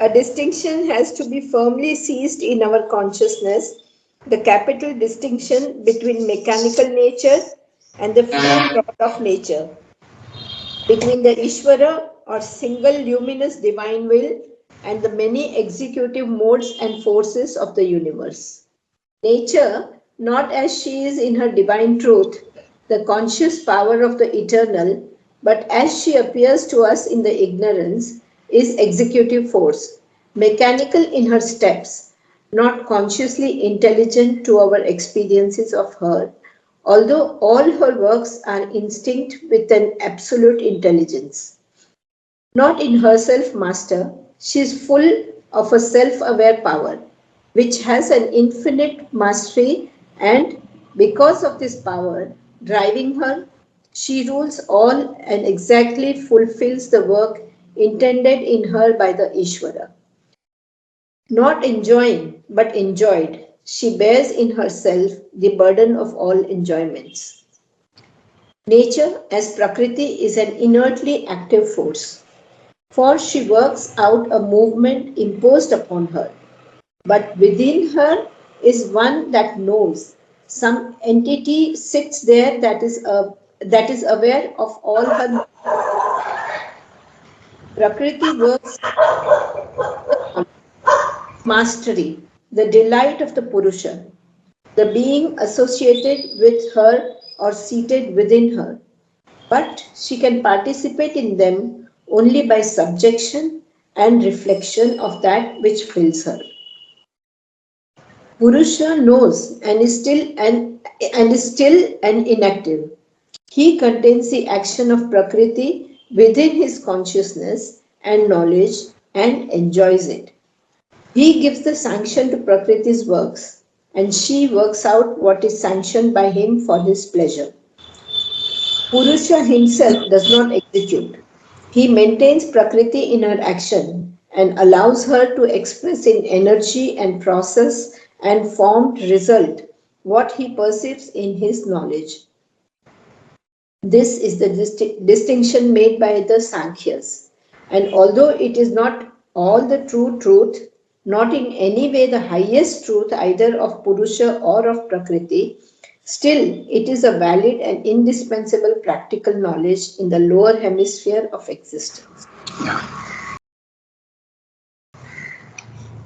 A distinction has to be firmly seized in our consciousness, the capital distinction between mechanical nature and the free thought of nature, between the Ishvara or single luminous divine will and the many executive modes and forces of the universe. Nature, not as she is in her divine truth, the conscious power of the eternal, but as she appears to us in the ignorance, is executive force, mechanical in her steps, not consciously intelligent to our experiences of her, although all her works are instinct with an absolute intelligence. Not in herself master, she is full of a self-aware power, which has an infinite mastery, and because of this power driving her, she rules all and exactly fulfills the work intended in her by the Ishvara. Not enjoying, but enjoyed, she bears in herself the burden of all enjoyments. Nature as Prakriti is an inertly active force, for she works out a movement imposed upon her. But within her is one that knows. Some entity sits there that is aware of all her. Prakriti works mastery, the delight of the Purusha, the being associated with her or seated within her. But she can participate in them only by subjection and reflection of that which fills her. Purusha knows and is still and inactive. He contains the action of Prakriti within his consciousness and knowledge and enjoys it. He gives the sanction to Prakriti's works, and she works out what is sanctioned by him for his pleasure. Purusha himself does not execute. He maintains Prakriti in her action and allows her to express in energy and process and formed result what he perceives in his knowledge. This is the distinction made by the Sankhyas. And although it is not all the true truth, not in any way the highest truth either of Purusha or of Prakriti, still it is a valid and indispensable practical knowledge in the lower hemisphere of existence.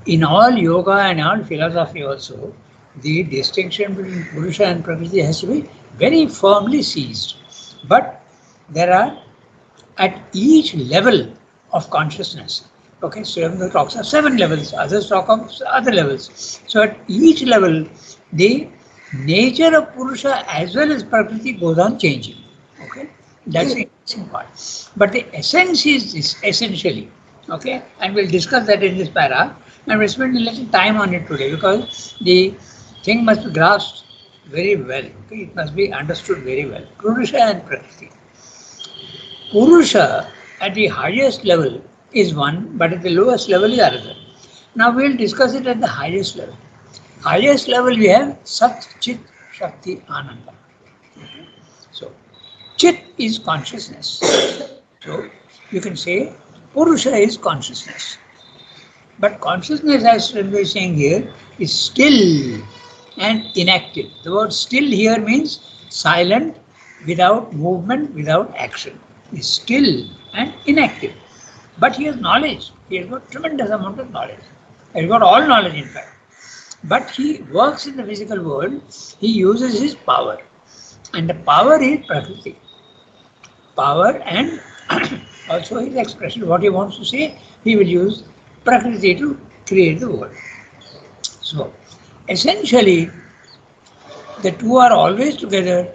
In all yoga and all philosophy also, the distinction between Purusha and Prakriti has to be very firmly seized. But there are at each level of consciousness. Okay, Sri talks of 7 levels, others talk of other levels. So at each level, the nature of Purusha as well as Prakriti goes on changing. Okay, that's the interesting part. But the essence is this essentially. Okay, and we'll discuss that in this para, and we'll spend a little time on it today because the thing must be grasped very well. Okay, it must be understood very well. Purusha and Prakriti. Purusha at the highest level is one, but at the lowest level is another. Now we'll discuss it at the highest level. Highest level we have Sat, Chit, Shakti, Ananda. So, Chit is consciousness. So, you can say Purusha is consciousness. But consciousness, as we are saying here, is still and inactive. The word still here means silent, without movement, without action. Is still and inactive. But he has knowledge. He has got tremendous amount of knowledge. He has got all knowledge in fact. But he works in the physical world. He uses his power. And the power is Prakriti. Power and also his expression. What he wants to say, he will use Prakriti to create the world. So, essentially, the two are always together,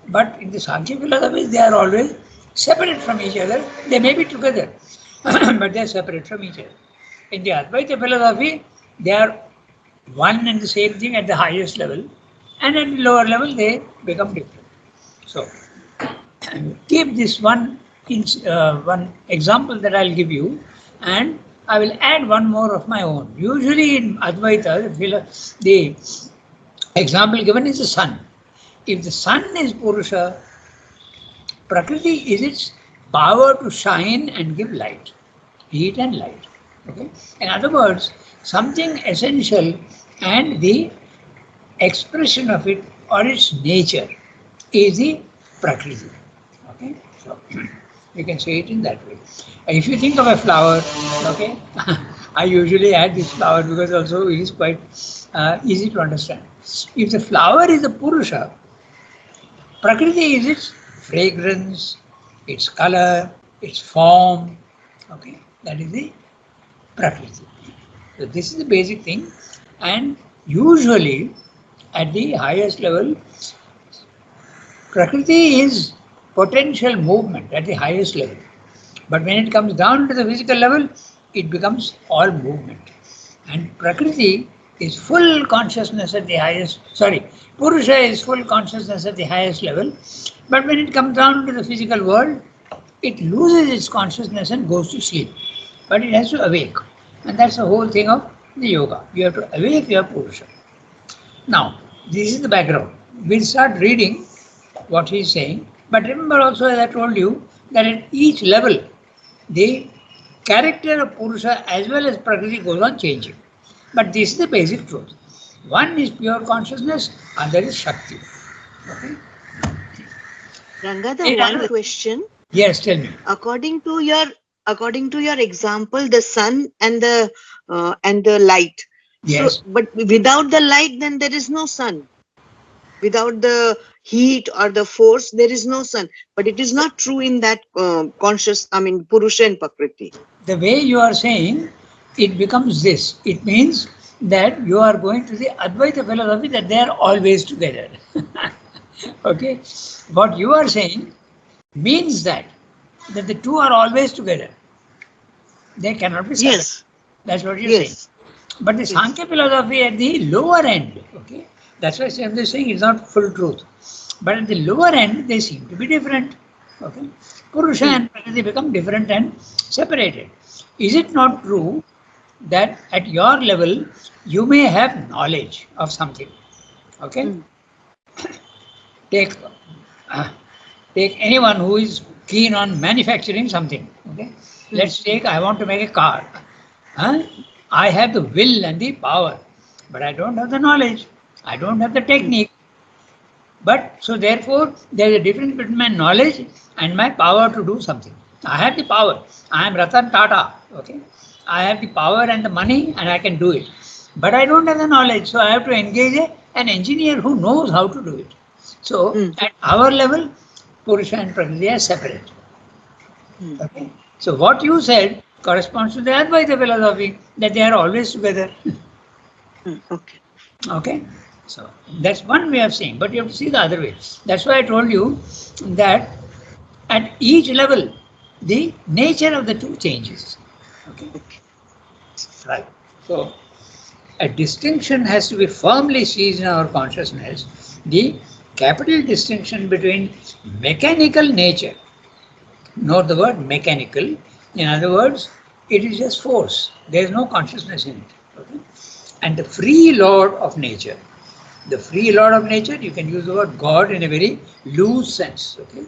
but in the Sankhya philosophy, they are always separate from each other. They may be together, but they are separate from each other. In the Advaita philosophy, they are one and the same thing at the highest level, and at the lower level, they become different. So, keep this one example that I'll give you, and I will add one more of my own. Usually in Advaita, the example given is the sun. If the sun is Purusha, Prakriti is its power to shine and give light. heat and light. Okay. In other words, something essential and the expression of it or its nature is the Prakriti. Okay, so you can say it in that way. If you think of a flower, okay, I usually add this flower because also it is quite easy to understand. If the flower is the Purusha, Prakriti is its fragrance, its color, its form. Okay, that is the Prakriti. So this is the basic thing, and usually at the highest level, Prakriti is potential movement at the highest level. But when it comes down to the physical level, it becomes all movement. And Prakriti is full consciousness at the highest, sorry, Purusha is full consciousness at the highest level. But when it comes down to the physical world, it loses its consciousness and goes to sleep. But it has to awake. And that's the whole thing of the yoga. You have to awake your Purusha. Now, this is the background. We'll start reading what he is saying. But remember also, as I told you, that at each level, the character of Purusha as well as Prakriti goes on changing. But this is the basic truth. One is pure consciousness, other is Shakti. Okay? Ranga, the one question. Yes, tell me. According to your example, the sun and the light. Yes. So, but without the light, then there is no sun. Without the heat or the force, there is no sun. But it is not true in that Purusha and Prakriti. The way you are saying, it becomes this. It means that you are going to the Advaita philosophy that they are always together. Okay? What you are saying means that the two are always together. They cannot be separate. Yes. That's what you're saying. But the Sankhya philosophy at the lower end, okay, that's why I'm saying it's not full truth. But at the lower end, they seem to be different. Okay, Purusha and Prakriti become different and separated. Is it not true that at your level you may have knowledge of something? Okay, take take anyone who is keen on manufacturing something. Okay, let's take I want to make a car. Huh? I have the will and the power, but I don't have the knowledge. I don't have the technique. But so therefore, there is a difference between my knowledge and my power to do something. I have the power. I am Ratan Tata. Okay, I have the power and the money, and I can do it. But I don't have the knowledge, so I have to engage an engineer who knows how to do it. So at our level, Purusha and Prakriti are separate. Okay. So what you said corresponds to the Advaita philosophy that they are always together. Okay. Okay. So that's one way of saying, but you have to see the other way. That's why I told you that at each level, the nature of the two changes. Okay. Right. So a distinction has to be firmly seized in our consciousness. The capital distinction between mechanical nature. Note the word mechanical. In other words, it is just force. There is no consciousness in it. Okay? And the free lord of nature. The free lord of nature, you can use the word God in a very loose sense. Okay?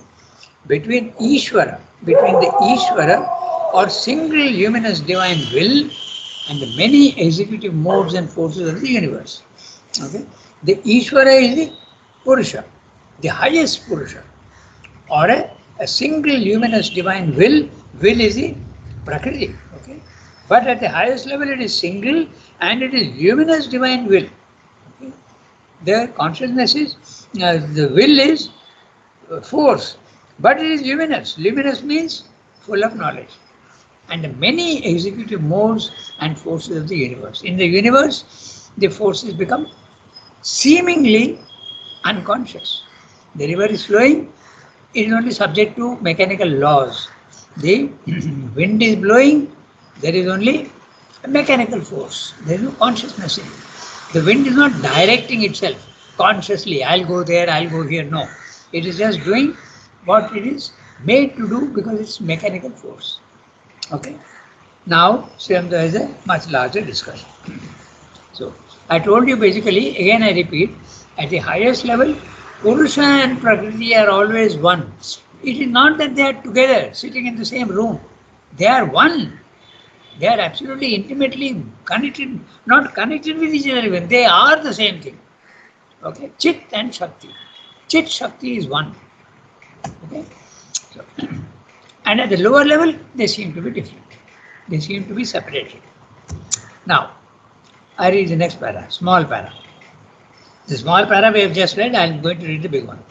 Between Ishvara, between the Ishvara or single luminous divine will and the many executive modes and forces of the universe. Okay? The Ishvara is the Purusha, the highest Purusha, or a single luminous divine will is the Prakriti. Okay? But at the highest level it is single and it is luminous divine will. Okay? The consciousness is, the will is force, but it is luminous. Luminous means full of knowledge. And the many executive modes and forces of the universe. In the universe, the forces become seemingly unconscious. The river is flowing, it is only subject to mechanical laws. The wind is blowing, there is only a mechanical force. There is no consciousness in it. The wind is not directing itself consciously, I'll go there, I'll go here. No. It is just doing what it is made to do because it's mechanical force. Okay. Now, Swayamdaya is a much larger discussion. So, I told you basically, again I repeat, at the highest level, Purusha and Prakriti are always one. It is not that they are together, sitting in the same room. They are one, They are absolutely intimately connected, not connected with each other even. They are the same thing. Okay, Chit and Shakti. Chit Shakti is one. Okay, so, and at the lower level, they seem to be different. They seem to be separated. Now, I read the next para, small para. The small para we have just read, I am going to read the big one.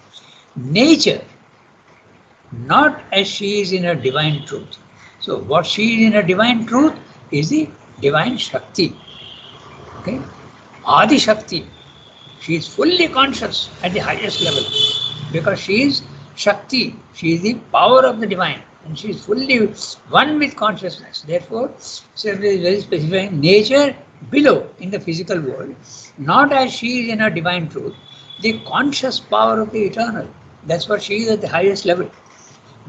Nature, not as she is in her divine truth. So, what she is in her divine truth is the divine Shakti. Okay? Adi Shakti. She is fully conscious at the highest level because she is Shakti. She is the power of the divine and she is fully one with consciousness. Therefore, Sri is very specifying nature below in the physical world, not as she is in her divine truth, the conscious power of the eternal. That's what she is at the highest level.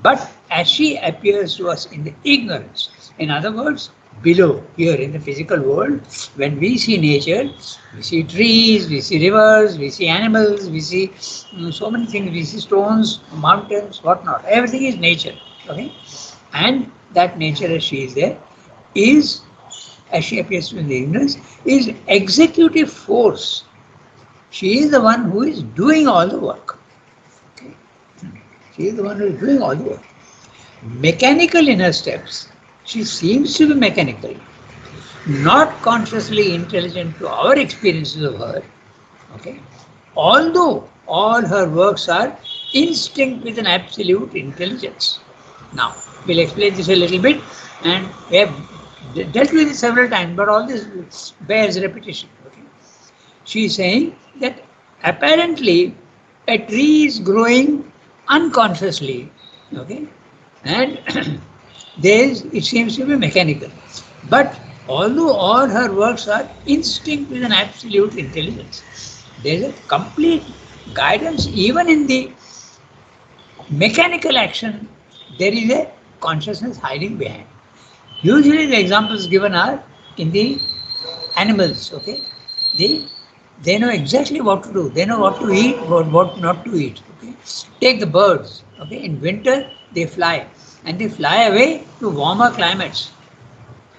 But as she appears to us in the ignorance, in other words, below here in the physical world, when we see nature, we see trees, we see rivers, we see animals, we see so many things, we see stones, mountains, whatnot. Everything is nature. Okay? And that nature as she is there is, as she appears in the ignorance, is executive force. She is the one who is doing all the work. Okay? She is the one who is doing all the work. Mechanical in her steps. She seems to be mechanical, not consciously intelligent to our experiences of her. Okay? Although all her works are instinct with an absolute intelligence. Now, we'll explain this a little bit and we have dealt with it several times, but all this bears repetition. Okay? She is saying that apparently a tree is growing unconsciously, okay, and it seems to be mechanical. But although all her works are instinct with an absolute intelligence, there is a complete guidance even in the mechanical action. There is a consciousness hiding behind. Usually the examples given are in the animals, okay? They know exactly what to do. They know what to eat, what not to eat. Okay? Take the birds. Okay? In winter, they fly. And they fly away to warmer climates.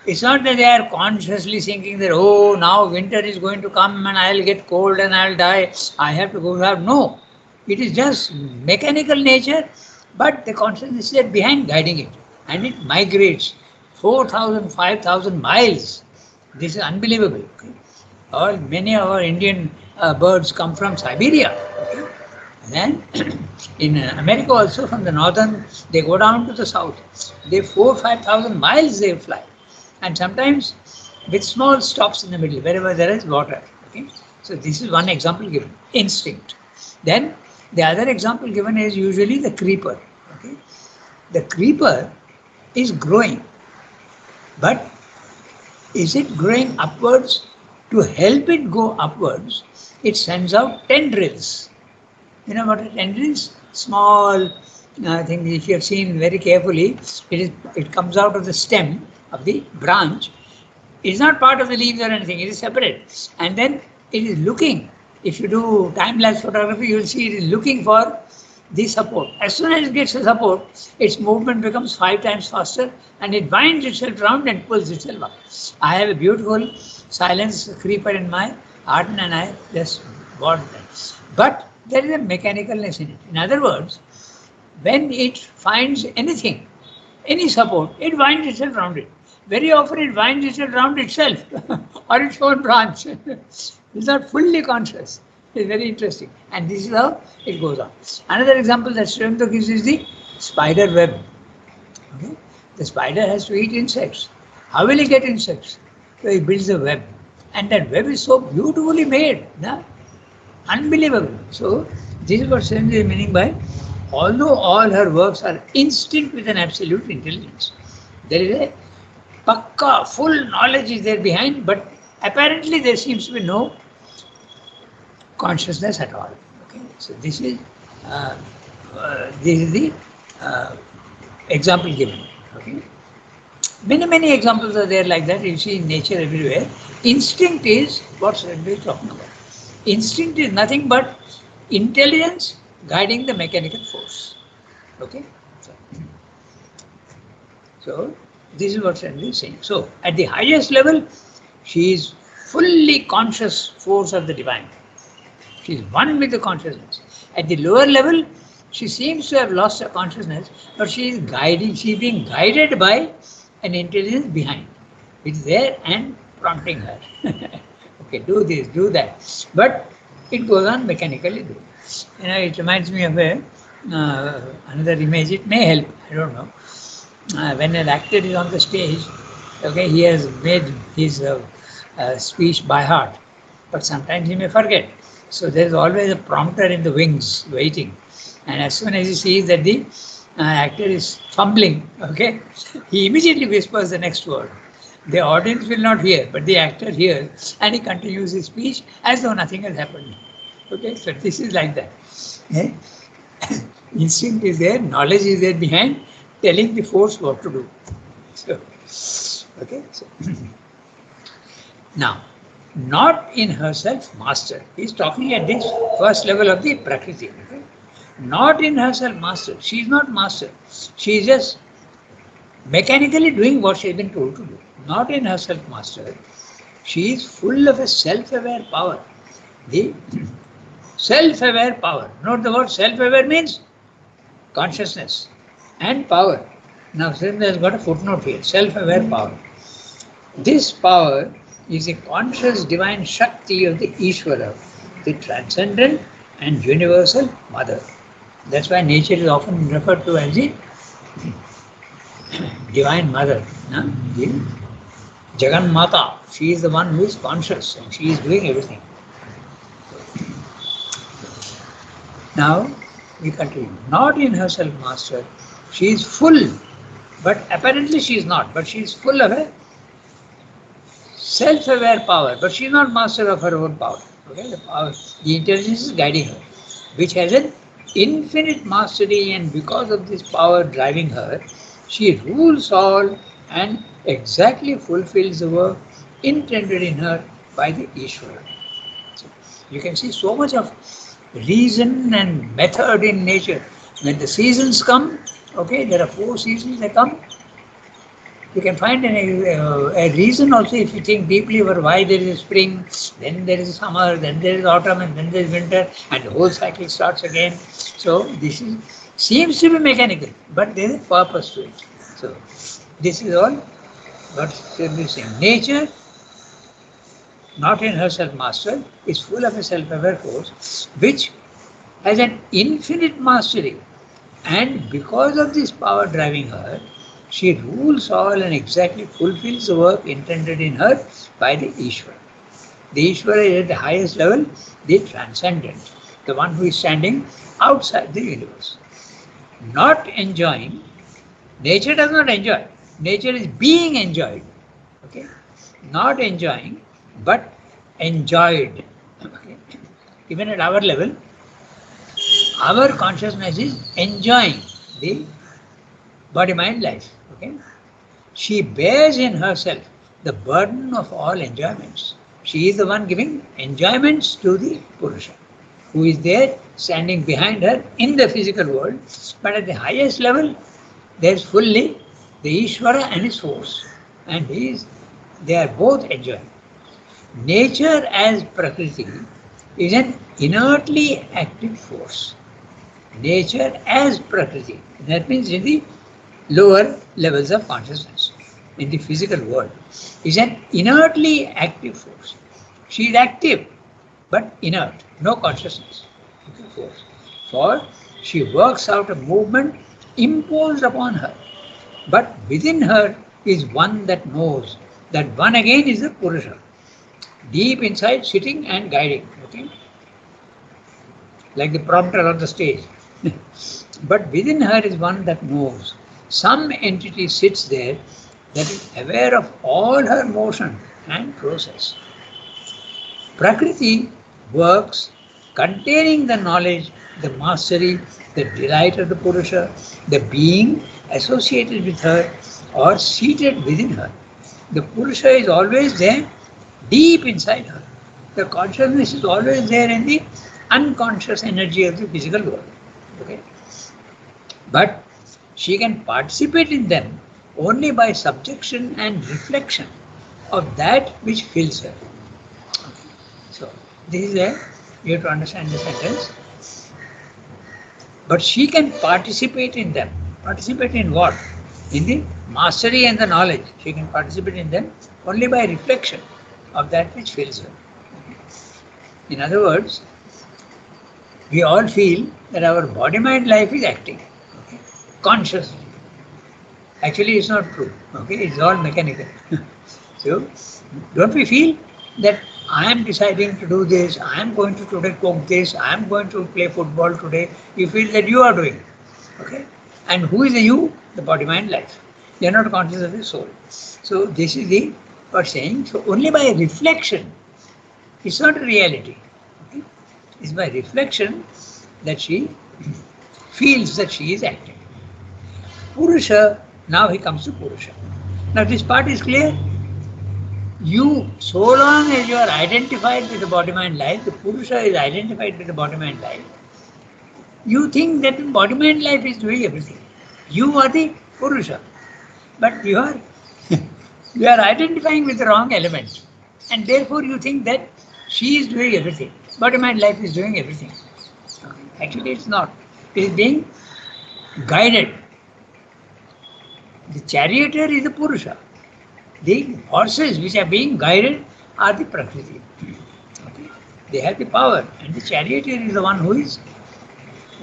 It's not that they are consciously thinking that, oh, now winter is going to come and I'll get cold and I'll die. I have to go out. No. It is just mechanical nature, but the consciousness is there behind guiding it. And it migrates 4,000, 5,000 miles. This is unbelievable. Okay? Many of our Indian birds come from Siberia. Okay? And then in America also, from the northern, they go down to the south. They 4,000-5,000 miles they fly. And sometimes with small stops in the middle, wherever there is water. Okay? So this is one example given, instinct. Then the other example given is usually the creeper. Okay? The creeper is growing, but is it growing upwards? To help it go upwards, it sends out tendrils. You know what a tendril is? Small thing, if you have seen very carefully, it comes out of the stem of the branch. It is not part of the leaves or anything, it is separate. And then it is looking, if you do time-lapse photography, you will see it is looking for the support. As soon as it gets the support, its movement becomes 5 times faster and it winds itself round and pulls itself up. I have a beautiful silence creeper in my garden and I just bought that. But there is a mechanicalness in it. In other words, when it finds anything, any support, it winds itself round it. Very often it winds itself round itself or its own branch. It's not fully conscious. It's very interesting. And this is how it goes on. Another example that Sri Aurobindo gives is the spider web. Okay? The spider has to eat insects. How will he get insects? So he builds a web. And that web is so beautifully made. No? Unbelievable. So this is what Sri Aurobindo is meaning by, although all her works are instinct with an absolute intelligence, there is a pakka, full knowledge is there behind, but apparently there seems to be no consciousness at all. Okay? So this is the example given. Okay? Many examples are there like that. You see in nature everywhere. Instinct is what Sri Aurobindo is talking about. Instinct is nothing but intelligence guiding the mechanical force. Okay? So This is what Sandra is saying. So, at the highest level, she is fully conscious force of the divine. She is one with the consciousness. At the lower level, she seems to have lost her consciousness, but she is guiding, she is being guided by an intelligence behind. It's there and prompting her. Okay, do this, do that. But it goes on mechanically. It reminds me of another image. It may help, I don't know. When an actor is on the stage, okay, he has made his speech by heart, but sometimes he may forget. So there is always a prompter in the wings waiting, and as soon as he sees that the actor is fumbling, okay, he immediately whispers the next word. The audience will not hear, but the actor hears, and he continues his speech as though nothing has happened. Okay, so this is like that. Eh? Instinct is there, knowledge is there behind, telling the force what to do. So, okay. So, now, not in herself master. He is talking at this first level of the Prakriti. Okay? Not in herself master. She is not master. She is just mechanically doing what she has been told to do. Not in herself master. She is full of a self-aware power. The self-aware power. Note the word self-aware means consciousness and power. Now, Srindra has got a footnote here. Self-aware power. This power is a conscious divine Shakti of the Ishvara, the transcendent and universal mother. That's why nature is often referred to as the divine mother. The Jagan Mata. She is the one who is conscious and she is doing everything. Now we continue. Not in herself master. She is full, but apparently she is not. But she is full of a self-aware power, but she is not master of her own power. Okay, the power, the intelligence is guiding her, which has an infinite mastery, and because of this power driving her, she rules all and exactly fulfills the work intended in her by the Ishvara. So you can see so much of reason and method in nature. When the seasons come, okay, there are 4 seasons that come. You can find a reason also if you think deeply about why there is spring, then there is summer, then there is autumn, and then there is winter, and the whole cycle starts again. So this seems to be mechanical, but there is a purpose to it. So this is all what we are saying. Nature, not in herself master, is full of a self-aware force, which has an infinite mastery, and because of this power driving her, she rules all and exactly fulfills the work intended in her by the Ishvara. The Ishvara is at the highest level, the transcendent, the one who is standing outside the universe. Not enjoying, nature does not enjoy. Nature is being enjoyed. Okay? Not enjoying, but enjoyed. Okay? Even at our level, our consciousness is enjoying the body-mind life. Okay? She bears in herself the burden of all enjoyments. She is the one giving enjoyments to the Purusha, who is there standing behind her in the physical world. But at the highest level, there is fully the Ishvara and his force. And they are both enjoying. Nature as Prakriti is an inertly active force. Nature as Prakriti, that means in the lower levels of consciousness, in the physical world, is an inertly active force. She is active, but inert, no consciousness. Force. For she works out a movement imposed upon her, but within her is one that knows. That one again is the Purusha, deep inside, sitting and guiding. Okay, like the prompter on the stage. But within her is one that knows. Some entity sits there that is aware of all her motion and process. Prakriti works containing the knowledge, the mastery, the delight of the Purusha, the being associated with her or seated within her. The Purusha is always there, deep inside her. The consciousness is always there in the unconscious energy of the physical world. Okay? But she can participate in them only by subjection and reflection of that which fills her. So, this is a, you have to understand the sentence. But she can participate in them. Participate in what? In the mastery and the knowledge. She can participate in them only by reflection of that which fills her. In other words, we all feel that our body-mind life is acting, okay, consciously. Actually, it's not true. Okay, it's all mechanical. So, don't we feel that I am deciding to do this, I am going to today cook this, I am going to play football today. You feel that you are doing it. Okay? And who is the you? The body mind life. You are not conscious of the soul. So this is the first saying. So only by reflection, it's not a reality. Okay? It's by reflection that she feels that she is acting. Purusha, now he comes to Purusha. Now this part is clear. You, so long as you are identified with the body-mind life, the Purusha is identified with the body-mind life, you think that the body-mind life is doing everything. You are the Purusha. But you are you are identifying with the wrong element. And therefore you think that she is doing everything. Body-mind life is doing everything. Actually it's not. It is being guided. The charioteer is the Purusha. The horses which are being guided are the Prakriti. Okay. They have the power, and the charioteer is the one who is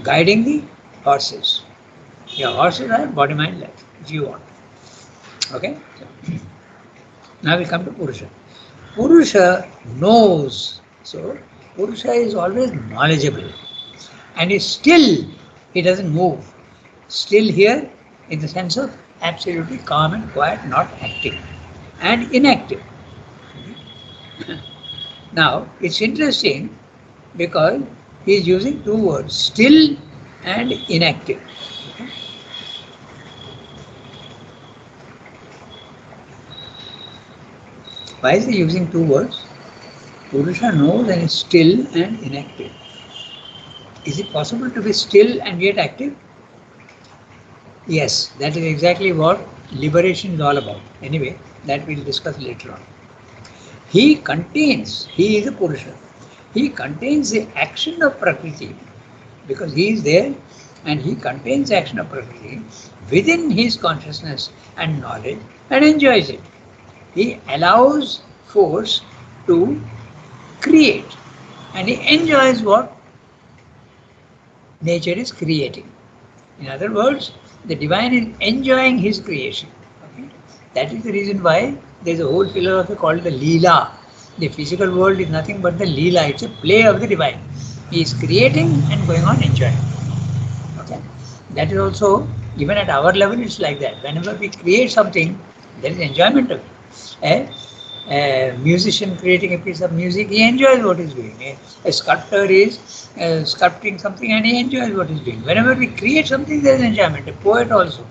guiding the horses. Your horses are body, mind, life, if you want. Okay? Now we come to Purusha. Purusha knows. So, Purusha is always knowledgeable. And is still, he doesn't move. Still here, in the sense of absolutely calm and quiet, not active. And inactive. Now, it's interesting because he is using two words, still and inactive. Why is he using two words? Purusha knows and is still and inactive. Is it possible to be still and yet active? Yes, that is exactly what liberation is all about. Anyway, that we'll discuss later on. He is a Purusha. He contains the action of Prakriti because he is there and he contains the action of Prakriti within his consciousness and knowledge and enjoys it. He allows force to create and he enjoys what nature is creating. In other words, the divine is enjoying his creation. Okay? That is the reason why there is a whole philosophy called the Leela. The physical world is nothing but the Leela. It's a play of the divine. He is creating and going on enjoying. Okay? That is also, even at our level, it's like that. Whenever we create something, there is enjoyment of it. A musician creating a piece of music, he enjoys what he's doing. A sculptor is sculpting something and he enjoys what he's doing. Whenever we create something, there is enjoyment. A poet also.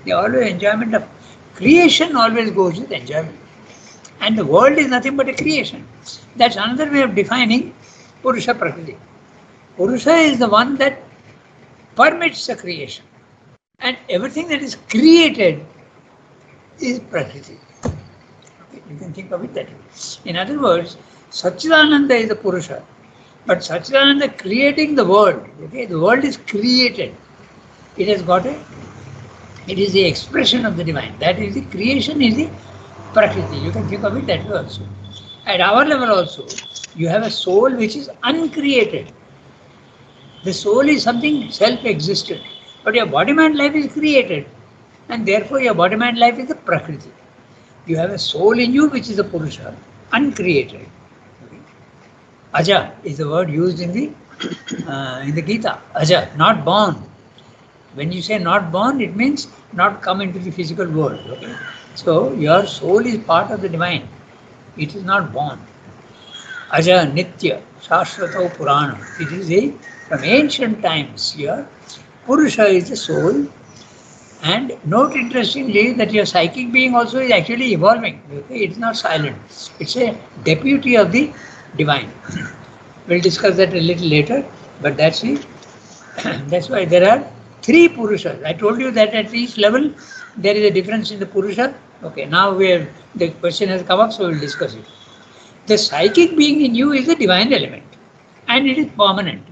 The always enjoyment of creation always goes with enjoyment. And the world is nothing but a creation. That's another way of defining Purusha Prakriti. Purusha is the one that permits the creation. And everything that is created is Prakriti. You can think of it that way. In other words, Satchidananda is the Purusha, but Satchidananda creating the world. Okay, the world is created. It has got it is the expression of the divine. That is the creation is the Prakriti. You can think of it that way also. At our level also, you have a soul which is uncreated. The soul is something self-existent, but your body-mind life is created, and therefore your body-mind life is the Prakriti. You have a soul in you which is a Purusha, uncreated. Aja is the word used in the Gita. Aja, not born. When you say not born, it means not come into the physical world. Okay? So your soul is part of the divine. It is not born. Aja, Nitya, Shashvato Purana. It is from ancient times here. Purusha is the soul. And note interestingly that your psychic being also is actually evolving. Okay? It's not silent. It's a deputy of the divine. We'll discuss that a little later, but that's it. That's why there are three Purushas. I told you that at each level There is a difference in the Purusha. Okay, now the question has come up, so we'll discuss it. The psychic being in you is a divine element and it is permanent.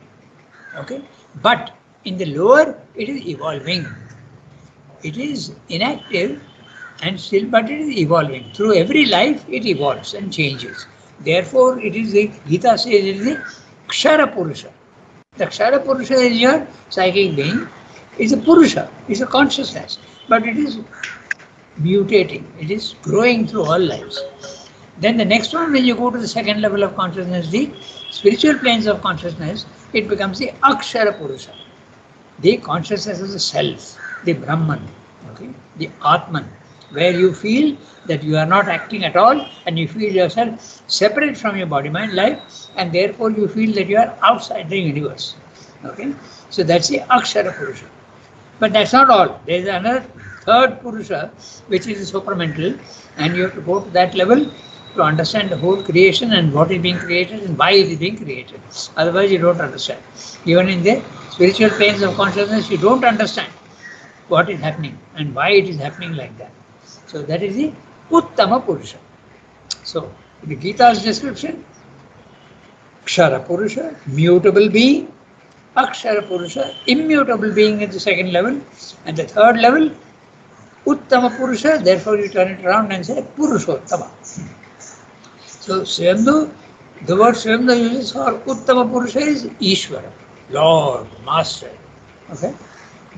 Okay, but in the lower, it is evolving. It is inactive and still, but it is evolving. Through every life, it evolves and changes. Therefore, it is the Gita says it is the Kshara Purusha. The Kshara Purusha is your psychic being. It's a Purusha, it's a consciousness, but it is mutating, it is growing through all lives. Then the next one, when you go to the second level of consciousness, the spiritual planes of consciousness, it becomes the Akshara Purusha, the consciousness of the self, the Brahman, okay, the Atman, where you feel that you are not acting at all and you feel yourself separate from your body, mind, life, and therefore you feel that you are outside the universe. Okay, so that's the Akshara Purusha. But that's not all. There is another third Purusha, which is supramental, and you have to go to that level to understand the whole creation and what is being created and why it is being created. Otherwise, you don't understand. Even in the spiritual planes of consciousness, you don't understand what is happening and why it is happening like that. So that is the Uttama Purusha. So, in the Gita's description, Kshara Purusha, mutable being, Akshara Purusha, immutable being at the second level, and the third level, Uttama Purusha, therefore you turn it around and say Purushottama. So Swayambhu, the word Swayambhu uses for Uttama Purusha is Ishvara, Lord, Master. Okay?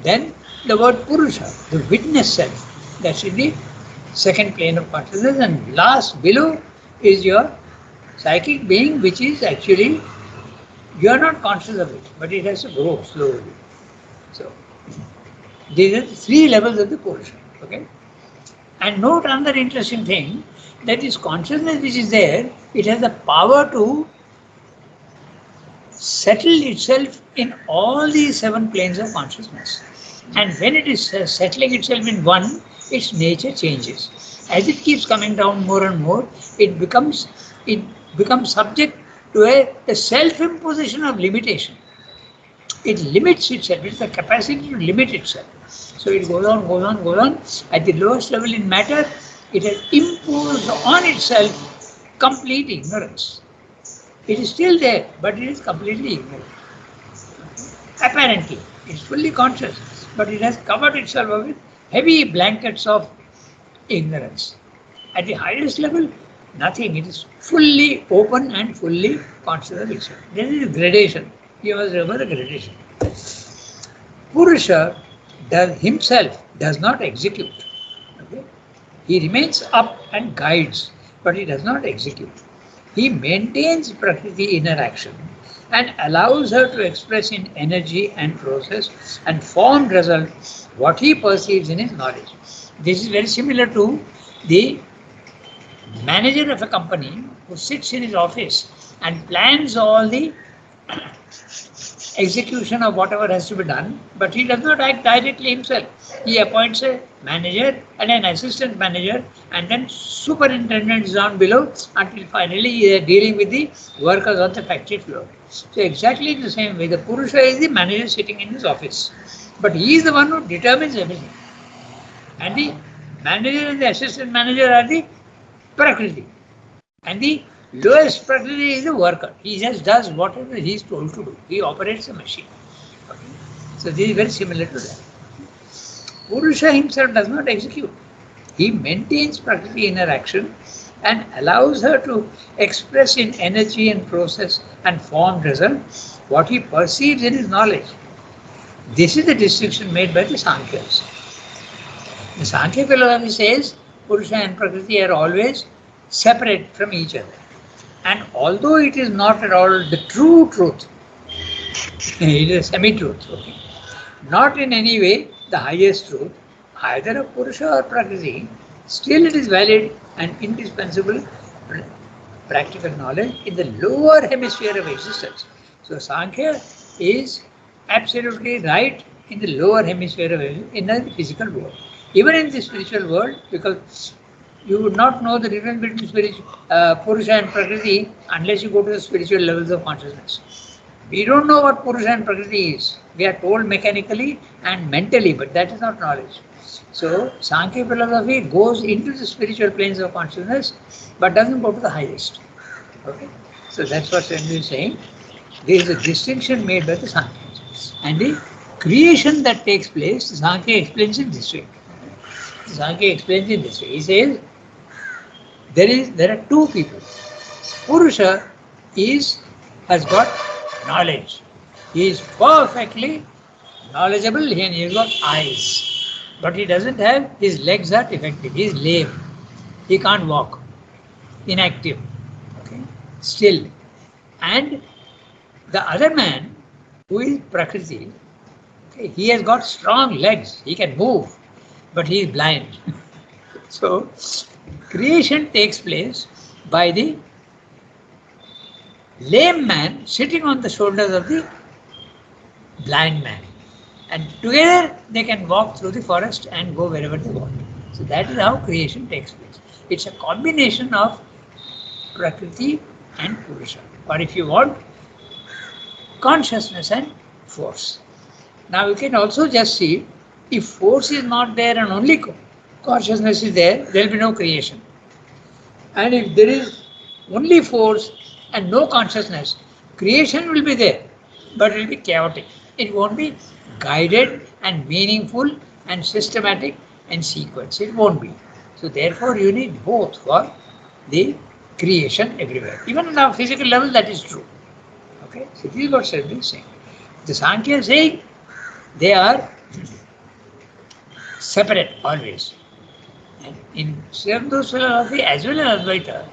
Then the word Purusha, the witness self, that's in the second plane of consciousness, and last below is your psychic being, which is actually, you are not conscious of it, but it has to grow slowly. So these are the three levels of the Purusha. Okay? And note another interesting thing, that is consciousness which is there, it has the power to settle itself in all these seven planes of consciousness. And when it is settling itself in one, its nature changes. As it keeps coming down more and more, it becomes subject to a self-imposition of limitation. It limits itself, it's the capacity to limit itself. So it goes on, goes on, goes on. At the lowest level in matter, it has imposed on itself complete ignorance. It is still there, but it is completely ignorant. Apparently, it is fully conscious, but it has covered itself with heavy blankets of ignorance. At the highest level, nothing. It is fully open and fully conscious of itself. There is a gradation. You must remember the gradation. Purusha himself does not execute. Okay? He remains up and guides, but he does not execute. He maintains Prakriti inner action and allows her to express in energy and process and formed result what he perceives in his knowledge. This is very similar to the manager of a company who sits in his office and plans all the execution of whatever has to be done, but he does not act directly himself. He appoints a manager and an assistant manager, and then superintendents down below until finally he is dealing with the workers on the factory floor. So exactly in the same way, the Purusha is the manager sitting in his office, but he is the one who determines everything. And the manager and the assistant manager are the Prakriti. And the lowest Prakriti is the worker. He just does whatever he is told to do. He operates a machine. Okay. So this is very similar to that. Purusha himself does not execute. He maintains Prakriti inner action and allows her to express in energy and process and formed result what he perceives in his knowledge. This is the distinction made by the Sankhya's. The Sankhya philosophy says Purusha and Prakriti are always separate from each other. And although it is not at all the true truth, it is a semi-truth, okay? Not in any way the highest truth, either of Purusha or Prakriti, still it is valid and indispensable practical knowledge in the lower hemisphere of existence. So Sankhya is absolutely right in the lower hemisphere of existence, in the physical world. Even in the spiritual world, because you would not know the difference between Purusha and Prakriti unless you go to the spiritual levels of consciousness. We don't know what Purusha and Prakriti is. We are told mechanically and mentally, but that is not knowledge. So, Sankhya philosophy goes into the spiritual planes of consciousness, but doesn't go to the highest. Okay? So, that's what Srendu is saying. There is a distinction made by the Sankhya. And the creation that takes place, Sankhya explains it this way. Sankhya explains it this way. He says, there are two people. Purusha has got knowledge. He is perfectly knowledgeable and he has got eyes. But he doesn't have, his legs are defective. He is lame. He can't walk. Inactive. Okay? Still. And the other man, who is Prakriti, okay, he has got strong legs. He can move. But he is blind. So, creation takes place by the lame man sitting on the shoulders of the blind man. And together they can walk through the forest and go wherever they want. So that is how creation takes place. It's a combination of Prakriti and Purusha. Or if you want, consciousness and force. Now you can also just see, if force is not there and only consciousness is there, there will be no creation. And if there is only force and no consciousness, creation will be there, but it will be chaotic. It won't be guided and meaningful and systematic and sequence. It won't be. So therefore you need both for the creation everywhere. Even on our physical level, that is true. Okay? So this is what Srendu is saying. The Sankhya is saying they are separate always. And in Srendu's philosophy as well as Advaita,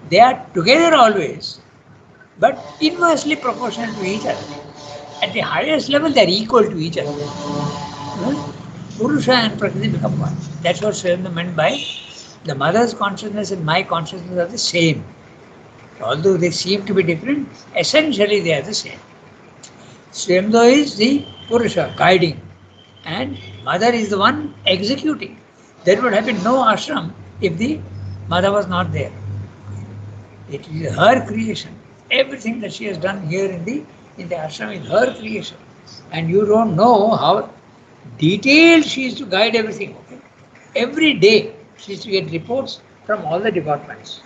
they are together always, but inversely proportional to each other. At the highest level, they are equal to each other. Purusha and Prakriti become one. That's what Srendu meant by the mother's consciousness and my consciousness are the same. Although they seem to be different, essentially they are the same. Srendu is the Purusha guiding, and mother is the one executing. There would have been no ashram if the mother was not there. It is her creation. Everything that she has done here in the ashram is her creation. And you don't know how detailed she is to guide everything. Okay? Every day she is to get reports from all the departments.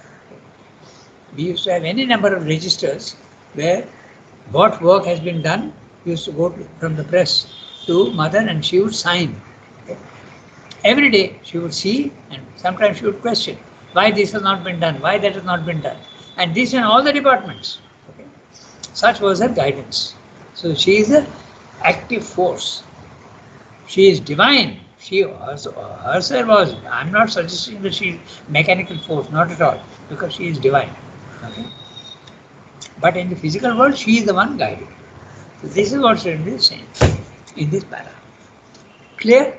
We used to have any number of registers where what work has been done used to go from the press to mother and she would sign. Okay? Every day she would see and sometimes she would question why this has not been done, why that has not been done. And this in all the departments. Okay? Such was her guidance. So she is an active force. She is divine. She herself was, I'm not suggesting that she is mechanical force, not at all, because she is divine. Okay? But in the physical world, she is the one guiding. So this is what Srendu is saying in this paragraph. Clear?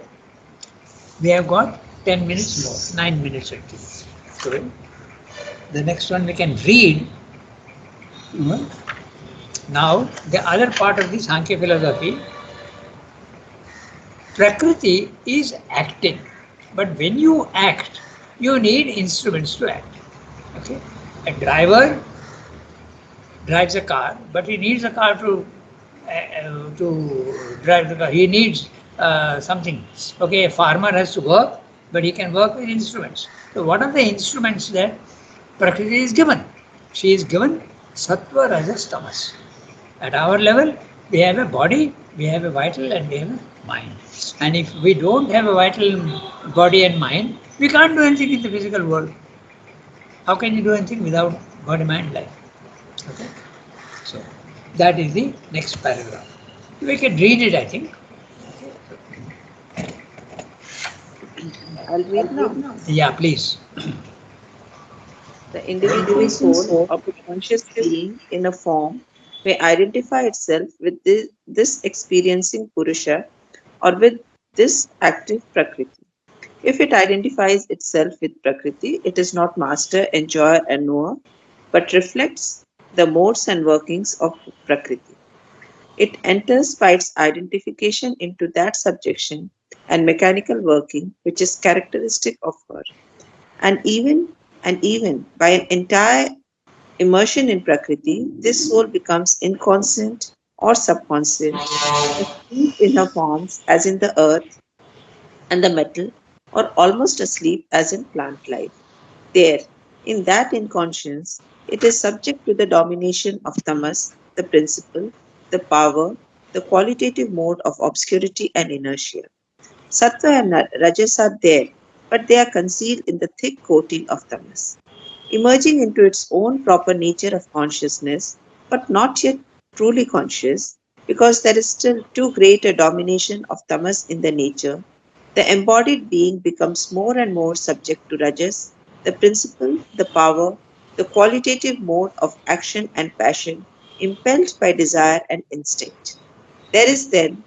We have got 10 minutes more, 9 minutes actually. So the next one we can read. Now, the other part of the Sankhya philosophy, Prakriti is acting. But when you act, you need instruments to act. Okay? A driver drives a car, but he needs a car to drive the car. He needs something. Okay, a farmer has to work, but he can work with instruments. So what are the instruments that Prakriti is given? She is given Sattva, Rajas, Tamas. At our level, we have a body, we have a vital, and we have a mind. And if we don't have a vital body and mind, we can't do anything in the physical world. How can you do anything without body, mind, life? Okay? So, that is the next paragraph. We can read it, I think. I'll read now. Yeah, please. The individual soul of a conscious being in a form may identify itself with this experiencing Purusha or with this active Prakriti. If it identifies itself with Prakriti, it is not master, enjoyer, and knower, but reflects the modes and workings of Prakriti. It enters by its identification into that subjection and mechanical working which is characteristic of her, and even by an entire immersion in Prakriti, this soul becomes inconscient or subconscious, asleep in her forms as in the earth and the metal, or almost asleep as in plant life. There, in that inconscience, it is subject to the domination of tamas, the principle, the power, the qualitative mode of obscurity and inertia. Sattva and rajas are there, but they are concealed in the thick coating of tamas, emerging into its own proper nature of consciousness, but not yet truly conscious, because there is still too great a domination of tamas in the nature. The embodied being becomes more and more subject to rajas, the principle, the power, the qualitative mode of action and passion, impelled by desire and instinct. There is then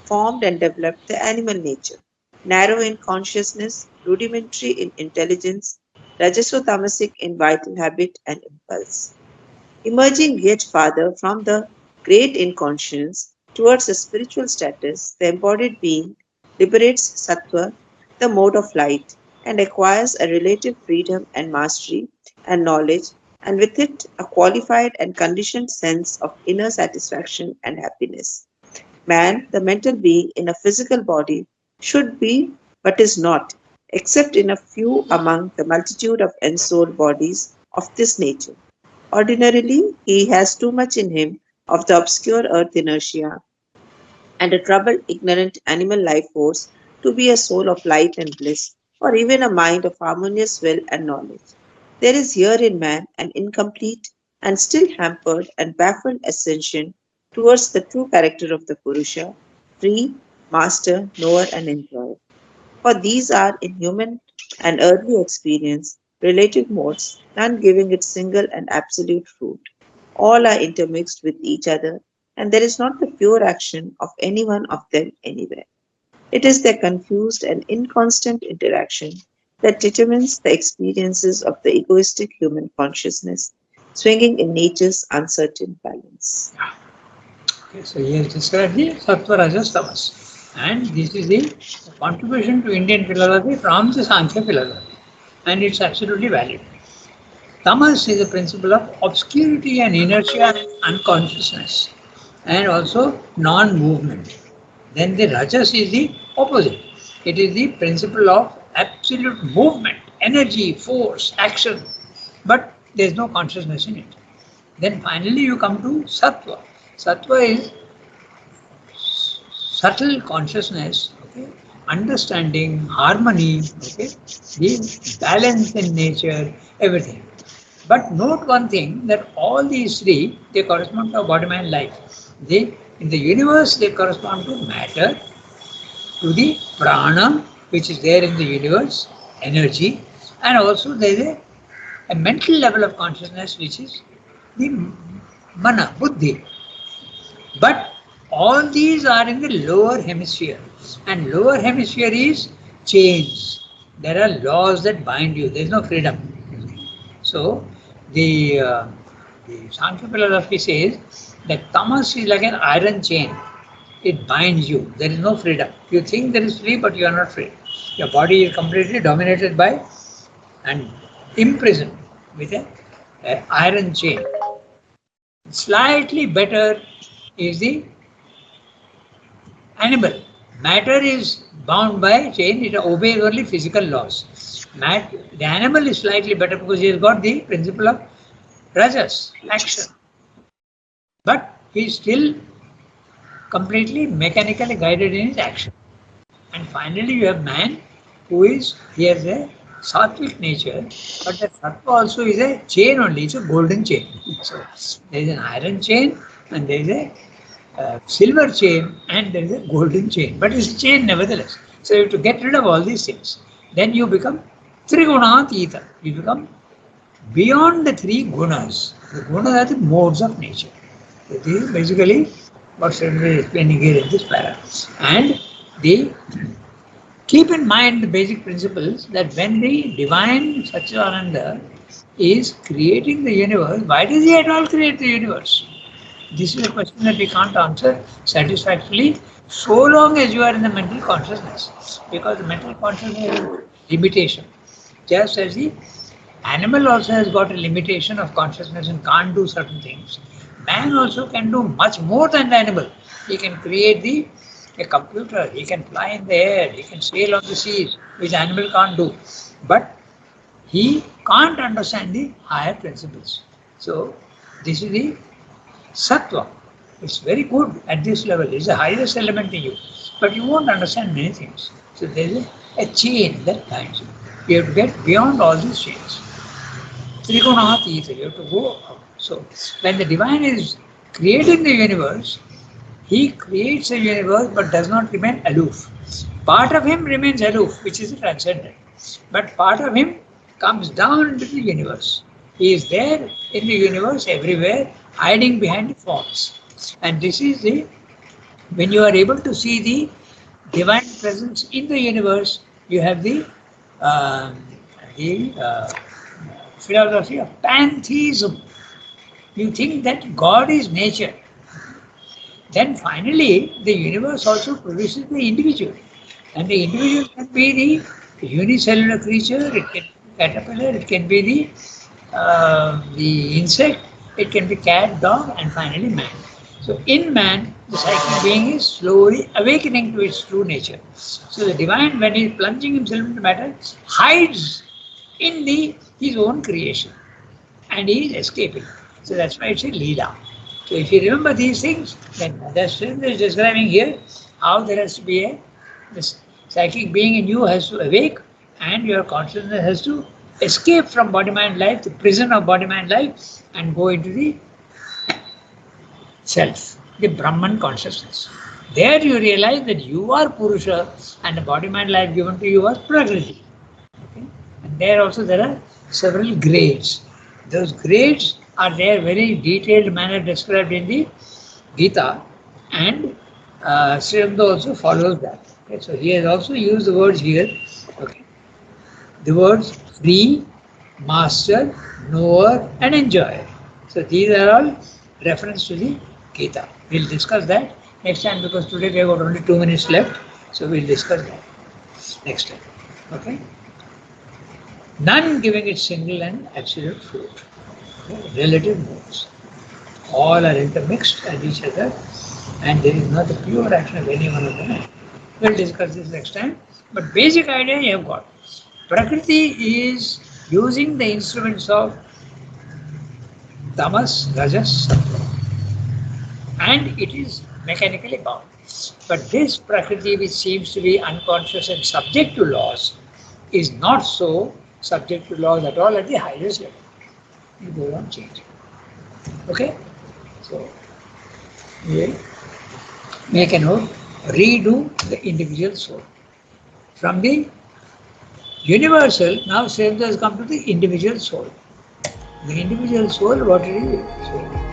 formed and developed the animal nature, narrow in consciousness, rudimentary in intelligence, rajaso-tamasic in vital habit and impulse. Emerging yet farther from the great inconscience towards a spiritual status, the embodied being liberates sattva, the mode of light, and acquires a relative freedom and mastery and knowledge, and with it a qualified and conditioned sense of inner satisfaction and happiness. Man, the mental being in a physical body, should be, but is not, except in a few among the multitude of ensouled bodies of this nature. Ordinarily, he has too much in him of the obscure earth inertia and a troubled, ignorant animal life force to be a soul of light and bliss, or even a mind of harmonious will and knowledge. There is here in man an incomplete and still hampered and baffled ascension towards the true character of the Purusha, free, master, knower, and enjoyer. For these are, in human and earthly experience, relative modes, none giving its single and absolute fruit. All are intermixed with each other, and there is not the pure action of any one of them anywhere. It is their confused and inconstant interaction that determines the experiences of the egoistic human consciousness, swinging in nature's uncertain balance. Okay, so he has described the Sattva, Rajas, Tamas. And this is the contribution to Indian philosophy from the Sankhya philosophy. And it's absolutely valid. Tamas is the principle of obscurity and inertia and unconsciousness, and also non-movement. Then the Rajas is the opposite. It is the principle of absolute movement, energy, force, action, but there is no consciousness in it. Then finally you come to Sattva. Sattva is subtle consciousness, okay, understanding, harmony, okay, the balance in nature, everything. But note one thing that all these three they correspond to body mind life. They in the universe they correspond to matter, to the prana which is there in the universe, energy, and also there is a mental level of consciousness which is the mana, buddhi. But all these are in the lower hemisphere, and lower hemisphere is chains. There are laws that bind you. There is no freedom. So the Sankhya philosophy says that tamas is like an iron chain. It binds you. There is no freedom. You think there is free, but you are not free. Your body is completely dominated by and imprisoned with a iron chain. Slightly better is the animal. Matter is bound by chain, it obeys only physical laws. The animal is slightly better because he has got the principle of rajas, action. But he is still completely mechanically guided in his action. And finally you have man who is, he has a sattvic nature, but the sattva also is a chain only, it's a golden chain. So there is an iron chain and there is a silver chain and there is a golden chain, but it's a chain nevertheless. So you have to get rid of all these things. Then you become trigunatita. You become beyond the three gunas. The gunas are the modes of nature. So this is basically what Sridhar is explaining here in this para. And the keep in mind the basic principles that when the divine Satchidananda is creating the universe, why does he at all create the universe? This is a question that we can't answer satisfactorily so long as you are in the mental consciousness. Because the mental consciousness is limitation. Just as the Animal also has got a limitation of consciousness and can't do certain things. Man also can do much more than the animal. He can create a computer, he can fly in the air, he can sail on the seas, which animal can't do. But he can't understand the higher principles. So this is the sattva. It's very good at this level. It's the highest element in you. But you won't understand many things. So there is a chain that binds you. You have to get beyond all these chains. Trigunatita, you have to go out. So when the divine is creating the universe, he creates a universe but does not remain aloof. Part of him remains aloof, which is transcendent. But part of him comes down into the universe. He is there in the universe everywhere, hiding behind the forms. And this is when you are able to see the divine presence in the universe, you have um, the philosophy of pantheism. You think that God is nature. Then finally, the universe also produces the individual. And the individual can be the unicellular creature, it can be caterpillar, it can be the insect, it can be cat, dog, and finally man. So in man, the psychic being is slowly awakening to its true nature. So the divine, when he is plunging himself into matter, hides in his own creation and he is escaping. So that's why it's a Leela. So if you remember these things, then that's is describing here how there has to be this psychic being in you has to awake and your consciousness has to escape from body mind life, the prison of body mind life, and go into the self, the Brahman consciousness. There you realize that you are Purusha and the body mind life given to you was Prakriti. Okay? And there also there are several grades. Those grades are there very detailed manner described in the Gita, and Sri Aurobindo also follows that. Okay? So he has also used the words here. Okay? The words free, master, knower, and enjoyer. So these are all reference to the Gita. We'll discuss that next time because today we have got only 2 minutes left. So we'll discuss that next time. Okay? None giving it single and absolute fruit. Okay? Relative modes. All are intermixed and each other, and there is not a pure action of any one of them. We'll discuss this next time. But basic idea you have got. Prakriti is using the instruments of tamas, rajas, sattva, and it is mechanically bound. But this Prakriti, which seems to be unconscious and subject to laws, is not so subject to laws at all at the highest level. It goes on changing. Okay? So, we make a note, redo the individual soul. From the universal, now Sri Aurobindo has come to the individual soul. The individual soul, what it is? So,